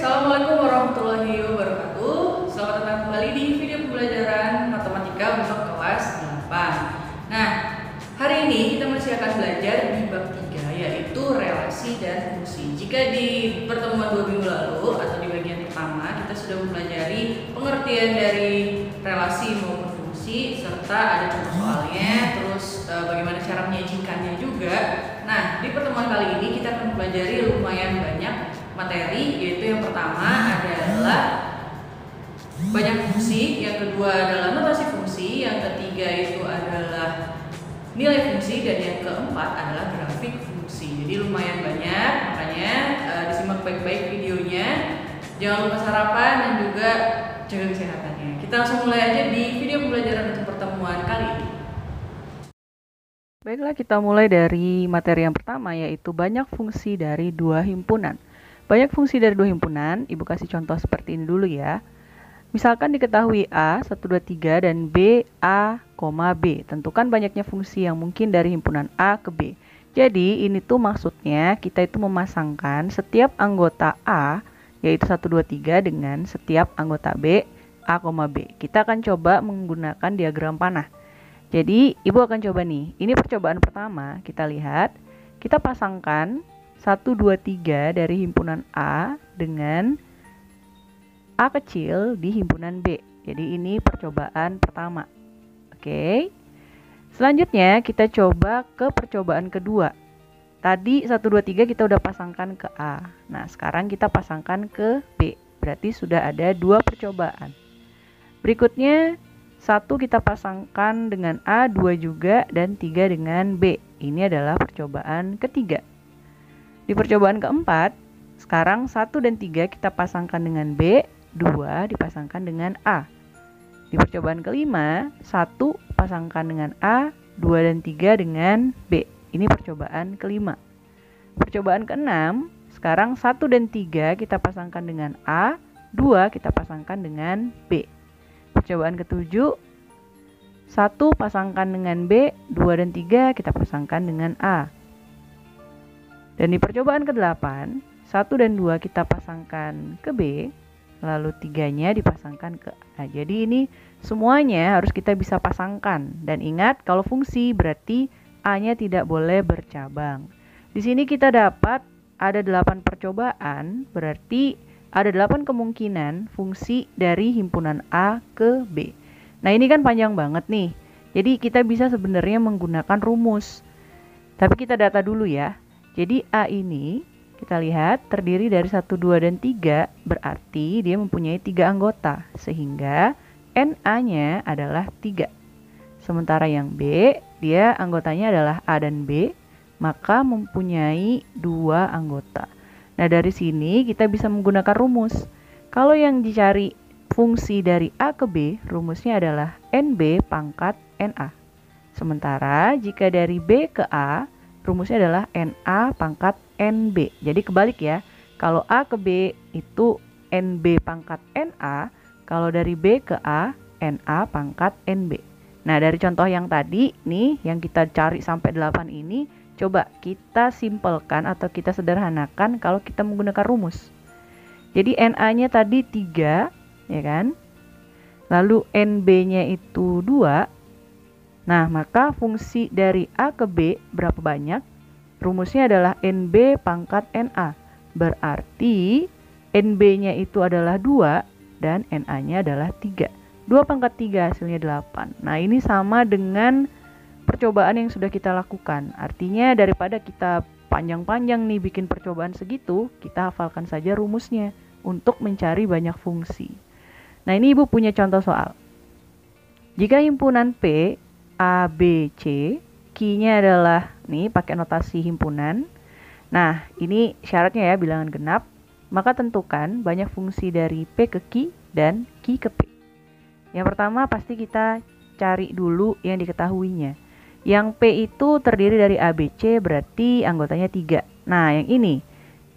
Assalamualaikum warahmatullahi wabarakatuh. Selamat datang kembali di video pembelajaran matematika untuk kelas 8. Nah, hari ini kita masih akan belajar di bab 3, yaitu relasi dan fungsi. Jika di pertemuan 2 minggu lalu atau di bagian pertama kita sudah mempelajari pengertian dari relasi maupun fungsi, serta ada contoh soalnya, terus bagaimana cara menyajikannya juga. Nah, di pertemuan kali ini kita akan mempelajari lumayan banyak materi, yaitu yang pertama adalah banyak fungsi, yang kedua adalah notasi fungsi, yang ketiga itu adalah nilai fungsi, dan yang keempat adalah grafik fungsi. Jadi lumayan banyak, makanya disimak baik-baik videonya. Jangan lupa sarapan dan juga jaga kesehatannya. Kita langsung mulai aja di video pembelajaran untuk pertemuan kali ini. Baiklah, kita mulai dari materi yang pertama, yaitu banyak fungsi dari dua himpunan. Banyak fungsi dari dua himpunan, Ibu kasih contoh seperti ini dulu ya. Misalkan diketahui A, 1, 2, 3, dan B, A, B. Tentukan banyaknya fungsi yang mungkin dari himpunan A ke B. Jadi, ini tuh maksudnya kita itu memasangkan setiap anggota A, yaitu 1, 2, 3, dengan setiap anggota B, A, B. Kita akan coba menggunakan diagram panah. Jadi, Ibu akan coba nih. Ini percobaan pertama, kita lihat. Kita pasangkan 1, 2, 3 dari himpunan A dengan A kecil di himpunan B. Jadi ini percobaan pertama. Oke. Selanjutnya kita coba ke percobaan kedua. Tadi 1, 2, 3 kita udah pasangkan ke A. Nah, sekarang kita pasangkan ke B. Berarti sudah ada 2 percobaan. Berikutnya 1 kita pasangkan dengan A, 2 juga, dan 3 dengan B. Ini adalah percobaan ketiga. Di percobaan keempat, sekarang 1 dan 3 kita pasangkan dengan B, 2 dipasangkan dengan A. Di percobaan kelima, 1 pasangkan dengan A, 2 dan 3 dengan B. Ini percobaan kelima. Percobaan keenam, sekarang 1 dan 3 kita pasangkan dengan A, 2 kita pasangkan dengan B. Percobaan ketujuh, 1 pasangkan dengan B, 2 dan 3 kita pasangkan dengan A. Dan di percobaan ke-8, 1 dan 2 kita pasangkan ke B, lalu 3-nya dipasangkan ke A. Jadi ini semuanya harus kita bisa pasangkan. Dan ingat, kalau fungsi berarti A-nya tidak boleh bercabang. Di sini kita dapat ada 8 percobaan, berarti ada 8 kemungkinan fungsi dari himpunan A ke B. Nah, ini kan panjang banget nih. Jadi kita bisa sebenarnya menggunakan rumus. Tapi kita data dulu ya. Jadi A ini kita lihat terdiri dari 1, 2, dan 3, berarti dia mempunyai 3 anggota, sehingga NA-nya adalah 3. Sementara yang B, dia anggotanya adalah A dan B, maka mempunyai 2 anggota. Nah, dari sini kita bisa menggunakan rumus. Kalau yang dicari fungsi dari A ke B, rumusnya adalah NB pangkat NA. Sementara jika dari B ke A, rumusnya adalah NA pangkat NB. Jadi kebalik ya. Kalau A ke B itu NB pangkat NA, kalau dari B ke A, NA pangkat NB. Nah, dari contoh yang tadi nih, yang kita cari sampai 8 ini, coba kita simpelkan atau kita sederhanakan kalau kita menggunakan rumus. Jadi NA-nya tadi 3, ya kan? Lalu NB-nya itu 2. Nah, maka fungsi dari A ke B berapa banyak? Rumusnya adalah NB pangkat NA. Berarti NB-nya itu adalah 2 dan NA-nya adalah 3. 2 pangkat 3 hasilnya 8. Nah, ini sama dengan percobaan yang sudah kita lakukan. Artinya daripada kita panjang-panjang nih bikin percobaan segitu, kita hafalkan saja rumusnya untuk mencari banyak fungsi. Nah, ini Ibu punya contoh soal. Jika himpunan P A, B, C, Q-nya adalah, nih pakai notasi himpunan. Nah, ini syaratnya ya, bilangan genap. Maka tentukan banyak fungsi dari P ke Q dan Q ke P. Yang pertama pasti kita cari dulu yang diketahuinya. Yang P itu terdiri dari A, B, C, berarti anggotanya 3. Nah, yang ini,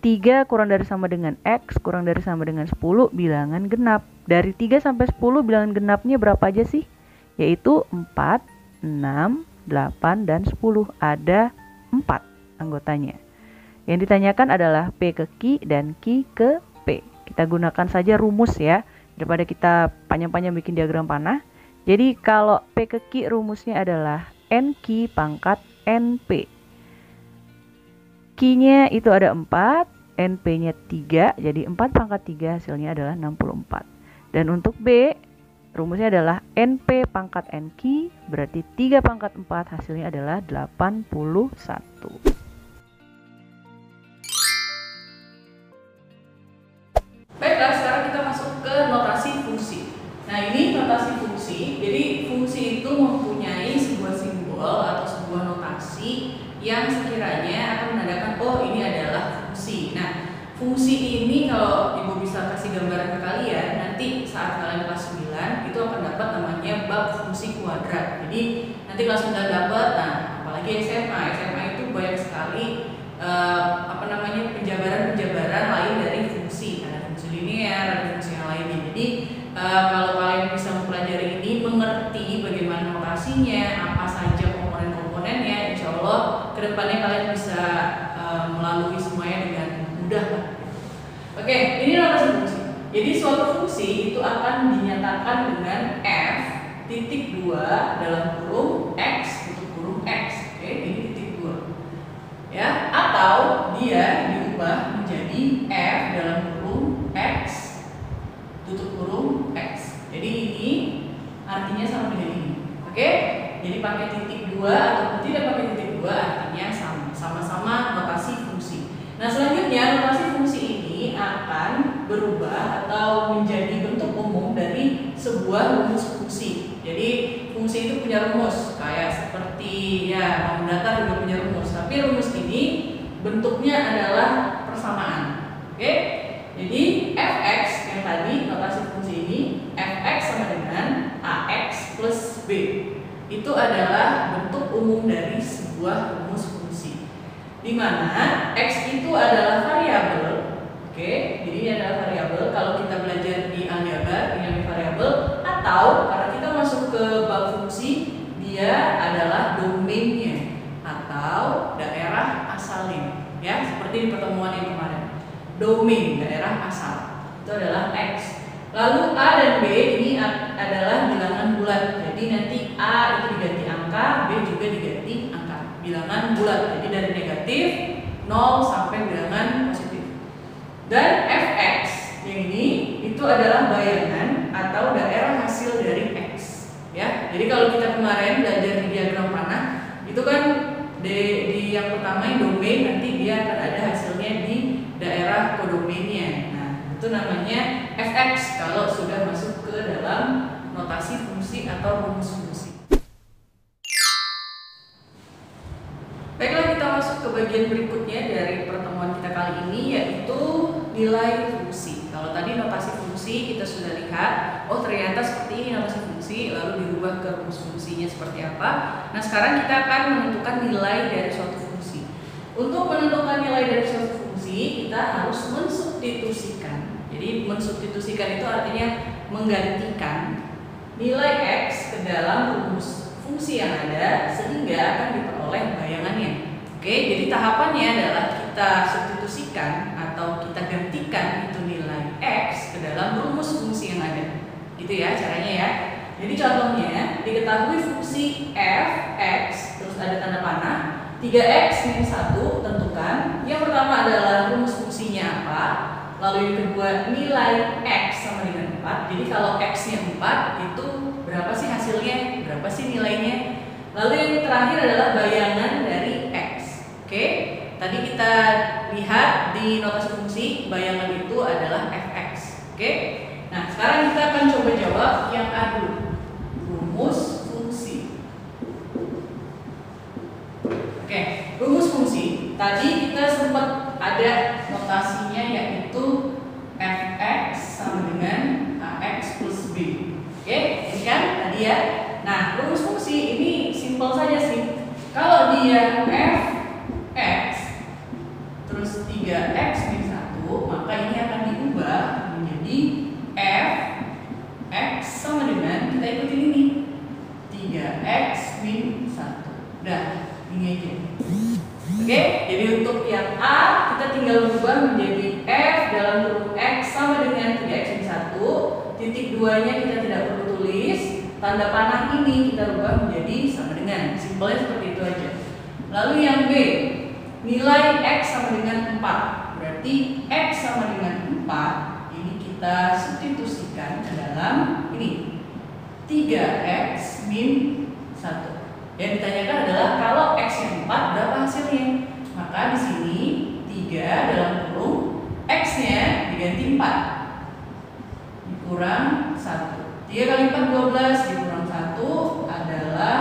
3 kurang dari sama dengan X, kurang dari sama dengan 10, bilangan genap. Dari 3 sampai 10 bilangan genapnya berapa aja sih? Yaitu 4, 6, 8, dan 10. Ada 4 anggotanya. Yang ditanyakan adalah P ke Q dan Q ke P. Kita gunakan saja rumus ya, daripada kita panjang-panjang bikin diagram panah. Jadi kalau P ke Q rumusnya adalah NQ pangkat NP. Q-nya itu ada 4, NP-nya 3, jadi 4 pangkat 3 hasilnya adalah 64. Dan untuk B, rumusnya adalah NP pangkat NQ, berarti 3 pangkat 4 hasilnya adalah 81. Baiklah, sekarang kita masuk ke notasi fungsi. Nah, ini notasi fungsi. Jadi fungsi itu mempunyai sebuah simbol atau sebuah notasi yang sekiranya akan menandakan oh ini adalah fungsi. Nah, fungsi ini kalau Ibu bisa kasih gambaran ke kalian, nanti saat kalian kelas 9 itu akan dapat namanya bab fungsi kuadrat. Jadi nanti kelas 9 dapat, nah apalagi SMA itu banyak sekali penjabaran lain dari fungsi. Ada fungsi linear, ada fungsi yang lainnya. Jadi kalau kalian bisa mempelajari ini, mengerti bagaimana notasinya, apa saja komponen-komponennya, insya Allah kedepannya kalian bisa melalui semuanya dengan mudah. Oke, ini notasi fungsi. Jadi suatu fungsi itu akan dinyatakan dengan f titik 2 dalam kurung x tutup kurung x. Oke, ini titik 2. Ya, atau dia diubah menjadi f dalam kurung x tutup kurung x. Jadi ini artinya sama dengan ini. Oke? Jadi pakai titik 2 ataupun tidak pakai titik 2 artinya sama-sama notasi fungsi. Nah, selanjutnya notasi fungsi ini akan berubah atau menjadi bentuk umum dari sebuah rumus fungsi. Jadi fungsi itu punya rumus kayak seperti ya bangun datar juga punya rumus, tapi rumus ini bentuknya adalah persamaan. Oke? Jadi fx yang tadi notasi fungsi ini fx sama dengan ax plus b. Itu adalah bentuk umum dari sebuah rumus fungsi, di mana x itu adalah variabel. Oke, jadi ini adalah variabel. Kalau kita belajar di aljabar ini namanya variabel, atau karena kita masuk ke bab fungsi, dia adalah domainnya atau daerah asalnya. Ya, seperti di pertemuan yang kemarin. Domain daerah asal itu adalah x. Lalu a dan b ini adalah bilangan bulat. Jadi nanti a itu diganti angka, b juga diganti angka. Bilangan bulat. Jadi dari negatif 0 sampai bilangan positif. Dan fx yang ini itu adalah bayangan atau daerah hasil dari x. Ya. Jadi kalau kita kemarin belajar di diagram panah, itu kan di yang pertama yang domain, nanti dia akan ada hasilnya di daerah kodomainnya. Nah, itu namanya fx kalau sudah masuk ke dalam notasi fungsi atau rumus fungsi. Baiklah, kita masuk ke bagian berikutnya dari pertemuan kita kali ini, yaitu nilai fungsi. Kalau tadi notasi fungsi kita sudah lihat, oh ternyata seperti ini notasi fungsi, lalu dirubah ke rumus fungsinya seperti apa. Nah, sekarang kita akan menentukan nilai dari suatu fungsi. Untuk menentukan nilai dari suatu fungsi, kita harus mensubstitusikan. Jadi mensubstitusikan itu artinya menggantikan nilai x ke dalam rumus fungsi yang ada sehingga akan diperoleh bayangannya. Oke, jadi tahapannya adalah kita substitusikan atau kita gantikan itu nilai x ke dalam rumus fungsi yang ada. Gitu ya caranya ya. Jadi contohnya diketahui fungsi f(x) terus ada tanda panah 3x min 1, tentukan. Yang pertama adalah rumus fungsinya apa. Lalu yang kedua nilai x sama dengan 4. Jadi kalau x-nya 4 itu berapa sih hasilnya? Berapa sih nilainya? Lalu yang terakhir adalah bayangan dari x. Oke, tadi kita lihat di notasi fungsi bayangan itu adalah fx. Oke, nah sekarang kita akan coba jawab yang A dulu. Rumus fungsi. Oke, rumus fungsi. Tadi kita sempat ada notasinya yaitu fx sama dengan ax plus b. Oke, ini kan tadi ya. Nah, rumus fungsi ini simpel saja sih. Kalau dia fx terus 3x min 1, maka ini akan diubah menjadi fx sama dengan, kita ikutin ini, 3x min 1. Udah, ini aja. Oke, jadi untuk yang A kita tinggal ubah menjadi f dalam kurung x sama dengan 2-nya kita tidak perlu tulis, tanda panah ini kita rubah menjadi sama dengan. Simpelnya seperti itu aja. Lalu yang B, nilai X sama dengan 4. Berarti X sama dengan 4, ini kita substitusikan ke dalam ini 3X min 1. Yang ditanyakan adalah kalau X yang 4 berapa hasilnya? Maka di sini 3 dalam kurung X-nya diganti 4 dikurang 1. 3 kali 4 12 dikurang 1 adalah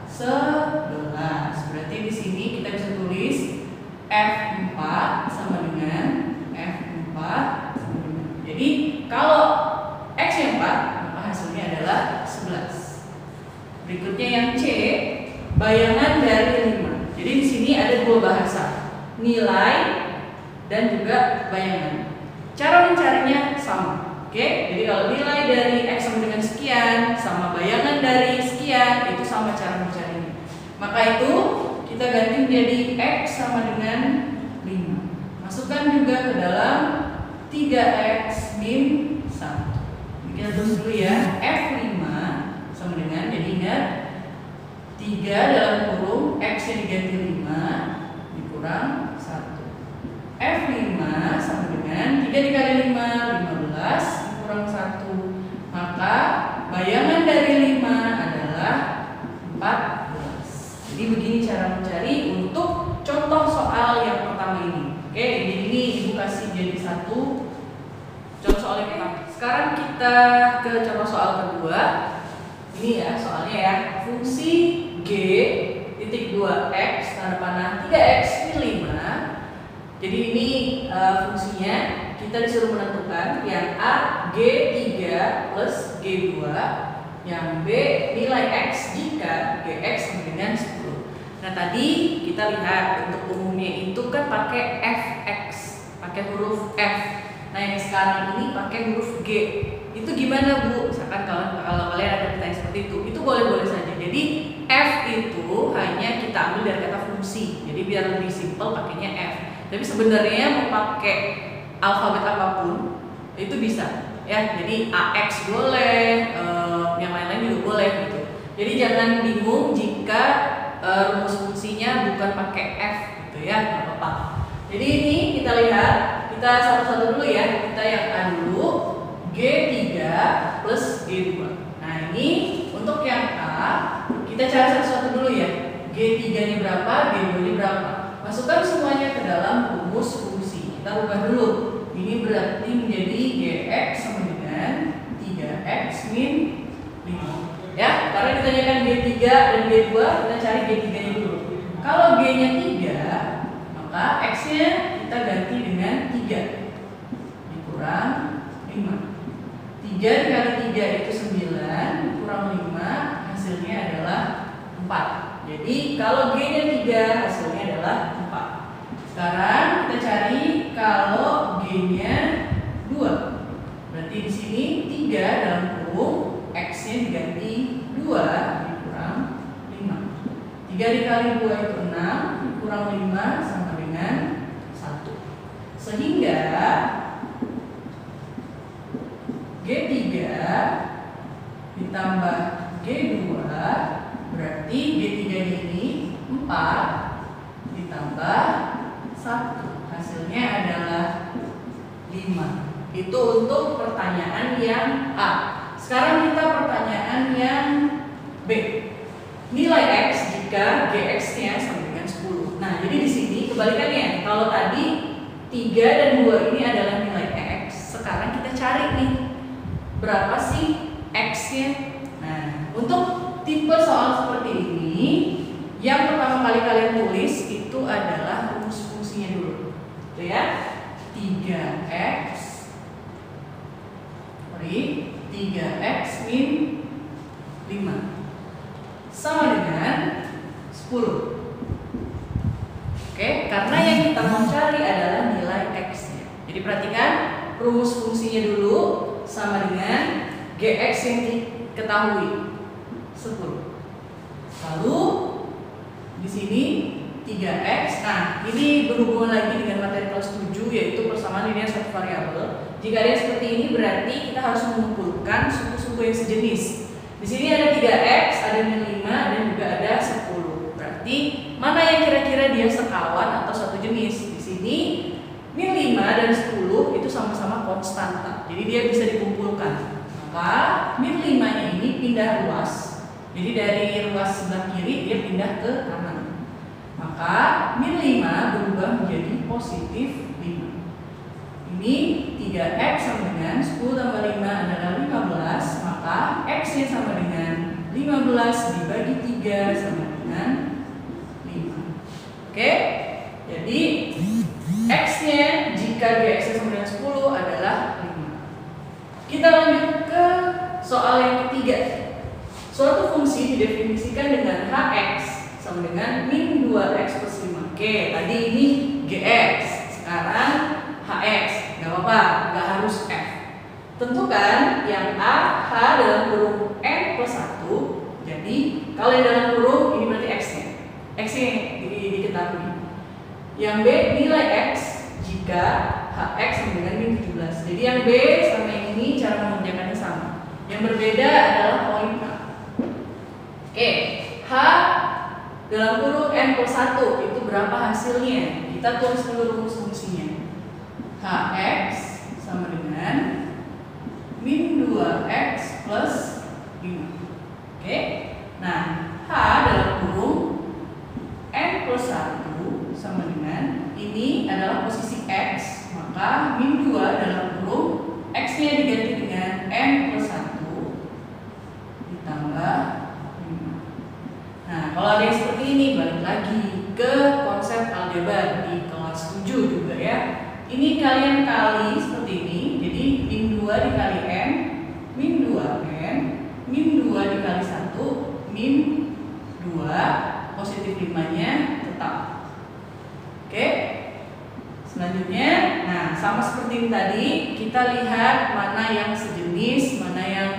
11. Berarti di sini kita bisa tulis F4 sama dengan F4 sama dengan. Jadi kalau X-nya 4 maka hasilnya adalah 11. Berikutnya yang C, bayangan dari 5. Jadi di sini ada dua bahasa, nilai dan juga bayangan. Cara mencarinya sama. Oke, jadi kalau nilai dari X sama dengan sekian sama bayangan dari sekian itu sama cara mencarinya. Maka itu kita ganti menjadi X sama dengan 5. Masukkan juga ke dalam 3X min 1. Kita tulis dulu ya, F5 sama dengan, jadi ingat 3 dalam kurung X yang diganti 5 dikurang 1. F5 sama dengan 3 dikali 5, 15 dikurang 1. Maka bayangan dari 5 adalah 14. Jadi begini cara mencari untuk contoh soal yang pertama ini. Oke, jadi ini Ibu kasih jadi satu contoh soal yang pertama. Sekarang kita ke contoh soal kedua. Ini ya soalnya ya, fungsi G titik 2X tanda panah 3X min 5. Jadi ini fungsinya kita disuruh menentukan yang A G3 plus G2, yang B nilai X jika Gx sama dengan 10. Nah tadi kita lihat bentuk umumnya itu kan pakai Fx, pakai huruf F. Nah yang sekarang ini pakai huruf G. Itu gimana Bu? Misalkan kalau kalian ada pertanyaan seperti itu boleh-boleh saja. Jadi F itu hanya kita ambil dari kata fungsi. Jadi biar lebih simpel pakainya F. Tapi sebenarnya mau pakai alfabet apapun itu bisa ya. Jadi AX boleh, yang lain-lain juga boleh gitu. Jadi jangan bingung jika rumus fungsinya bukan pakai F gitu ya, nggak apa-apa. Jadi ini kita lihat, kita satu-satu dulu ya. Kita yang A dulu, G3 plus G2. Nah ini untuk yang A kita cari satu-satu dulu ya. G3 nya berapa, G2 nya berapa. Masukkan semuanya ke dalam rumus fungsi. Kita ubah dulu. Ini berarti menjadi Gx sama dengan 3x min 5. Ya, karena ditanyakan G3 dan G2, kita cari G3 nya dulu. Kalau G nya 3, maka X nya kita ganti dengan 3 dikurang 5. 3 dikali 3 itu 9 dikurang 5, hasilnya adalah 4. Jadi kalau G nya 3, hasilnya adalah 4. Sekarang kita cari kalau G nya 2. Berarti di sini 3 dalam kurung X nya diganti 2 dikurang 5. 3 dikali 2 itu 6 dikurang 5 sama dengan 1. Sehingga G3 ditambah G2 berarti G3 ini 4 ditambah 1, hasilnya adalah 5. Itu untuk pertanyaan yang A. Sekarang kita pertanyaan yang B. Nilai X jika Gx-nya sama dengan 10. Nah, jadi di sini kebalikannya. Kalau tadi 3 dan 2 ini adalah nilai X, sekarang kita cari nih berapa sih X-nya. Nah, untuk tipe soal seperti ini, yang pertama kali kalian tulis itu adalah rumus fungsinya dulu. Itu ya. 3x 3x min 5 sama dengan 10. Oke, karena yang kita mau cari adalah nilai X-nya. Jadi perhatikan rumus fungsinya dulu sama dengan Gx yang diketahui 10. Lalu di sini 3x. Nah, ini berhubungan lagi dengan materi kelas 7 yaitu persamaan linear satu variabel. Jika ada yang seperti ini berarti kita harus mengumpulkan suku-suku yang sejenis. Di sini ada 3x, ada min 5, dan juga ada 10. Berarti mana yang kira-kira dia sekawan atau satu jenis? Di sini min 5 dan 10 itu sama-sama konstanta. Jadi dia bisa dikumpulkan. Maka min 5-nya ini pindah ruas. Jadi dari ruas sebelah kiri dia pindah ke kanan. Maka min 5 berubah menjadi positif 5. Ini 3x sama dengan 10 tambah 5 adalah 15. Maka x-nya sama dengan 15 dibagi 3 sama dengan 5. Oke? Jadi x-nya jika dx-nya sama dengan 10 adalah 5. Kita lanjut ke soal yang ketiga. Suatu fungsi didefinisikan dengan hx sama dengan min 2x plus 5. Oke, tadi ini gx, sekarang hx. Gak apa-apa, gak harus f. Tentukan yang a, h dalam kurung n plus 1. Jadi kalau yang dalam kurung ini berarti x-nya. X-nya diketahui. Yang b nilai x jika hx sama dengan min 17. Jadi yang b sama yang ini cara mengerjakannya sama. Yang berbeda adalah poin a. Oke, h dalam kurung n plus 1 itu berapa hasilnya? Kita tulis dulu rumus fungsinya. Hx sama dengan min 2x plus 5. Oke, nah h dalam kurung n plus 1 sama dengan ini adalah posisi x, maka min 2 dalam kurung x-nya diganti dengan n plus 1 ditambah 5. Nah, kalau ada yang seperti ini balik lagi ke konsep aljabar di kelas 7 juga ya. Ini kalian kali seperti ini, jadi min 2 dikali n, min 2n, min 2 dikali 1, min 2, positif 5-nya tetap. Oke, selanjutnya, nah sama seperti ini tadi, kita lihat mana yang sejenis, mana yang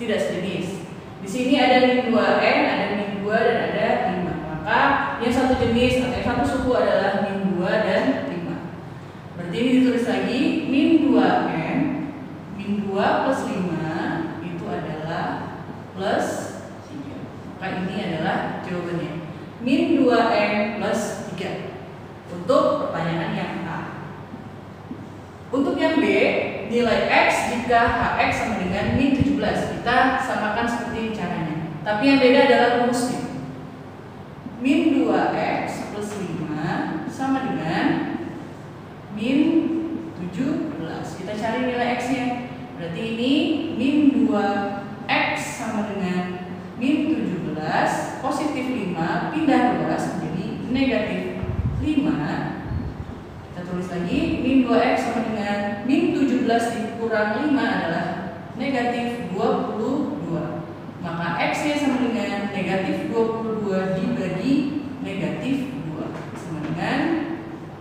tidak sejenis. Di sini ada min 2n, ada min 2, dan ada 5. Maka yang satu jenis atau yang satu suku adalah min 2 dan 5. Berarti ini ditulis lagi min 2n, min 2 plus 5 itu adalah plus 3. Maka ini adalah jawabannya. Min 2n plus 3. Untuk pertanyaan yang A. Untuk yang B, nilai x jika hx sama dengan min 17. Kita samakan seperti ini caranya. Tapi yang beda adalah rumusnya. Min 2x plus 5 sama dengan min 17. Kita cari nilai x-nya. Berarti ini min 2x sama dengan min 17, positif 5, pindah ruas menjadi negatif 5. Kita tulis lagi min 2x sama dengan min 17 dikurang 5 adalah negatif 22. Maka x-nya sama dengan negatif 22 dibagi negatif 2 sama dengan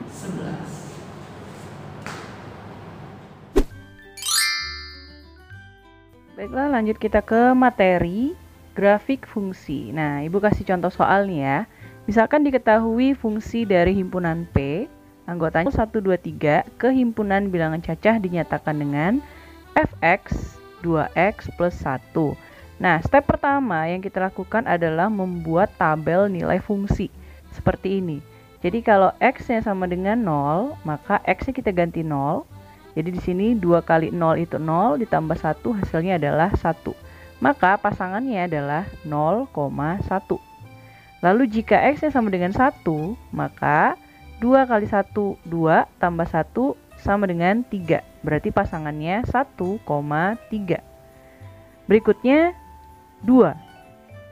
11. Baiklah, lanjut kita ke materi grafik fungsi. Nah, Ibu kasih contoh soal nih ya. Misalkan diketahui fungsi dari himpunan P, anggotanya 1, 2, 3 ke himpunan bilangan cacah dinyatakan dengan fx 2x plus 1. Nah, step pertama yang kita lakukan adalah membuat tabel nilai fungsi seperti ini. Jadi kalau x-nya sama dengan 0, maka x-nya kita ganti 0. Jadi di sini 2 kali 0 itu 0 ditambah 1 hasilnya adalah 1. Maka pasangannya adalah 0,1. Lalu jika x-nya sama dengan 1, maka 2 kali 1, 2 tambah 1 sama dengan 3. Berarti pasangannya 1,3. Berikutnya 2.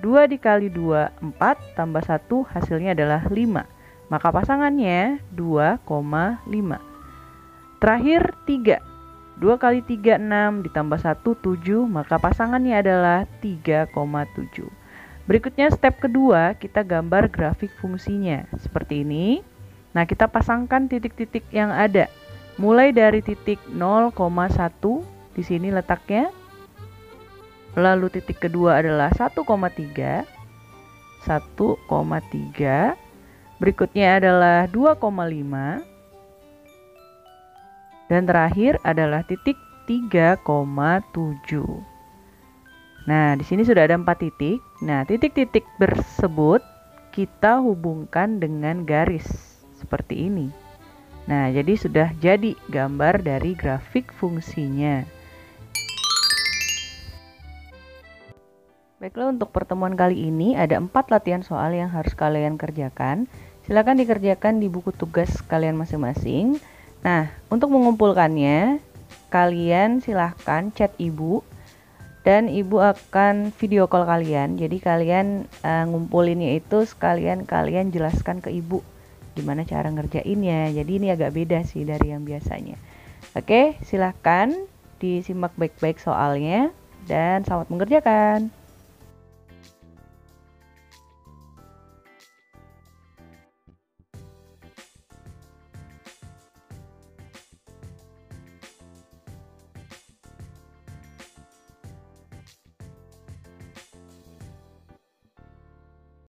2 dikali 2, 4 tambah 1 hasilnya adalah 5. Maka pasangannya 2,5. Terakhir 3. 2 kali 3, 6 ditambah 1, 7. Maka pasangannya adalah 3,7. Berikutnya step kedua, kita gambar grafik fungsinya seperti ini. Nah, kita pasangkan titik-titik yang ada. Mulai dari titik 0,1 di sini letaknya. Lalu titik kedua adalah 1,3. 1,3. Berikutnya adalah 2,5. Dan terakhir adalah titik 3,7. Nah, di sini sudah ada 4 titik. Nah, titik-titik tersebut kita hubungkan dengan garis seperti ini. Nah, jadi sudah jadi gambar dari grafik fungsinya. Baiklah, untuk pertemuan kali ini ada 4 latihan soal yang harus kalian kerjakan. Silakan dikerjakan di buku tugas kalian masing-masing. Nah, untuk mengumpulkannya, kalian silahkan chat ibu dan ibu akan video call kalian. Jadi kalian ngumpulinnya itu sekalian kalian jelaskan ke ibu gimana cara ngerjainnya. Jadi ini agak beda sih dari yang biasanya. Oke, silahkan disimak baik-baik soalnya dan selamat mengerjakan.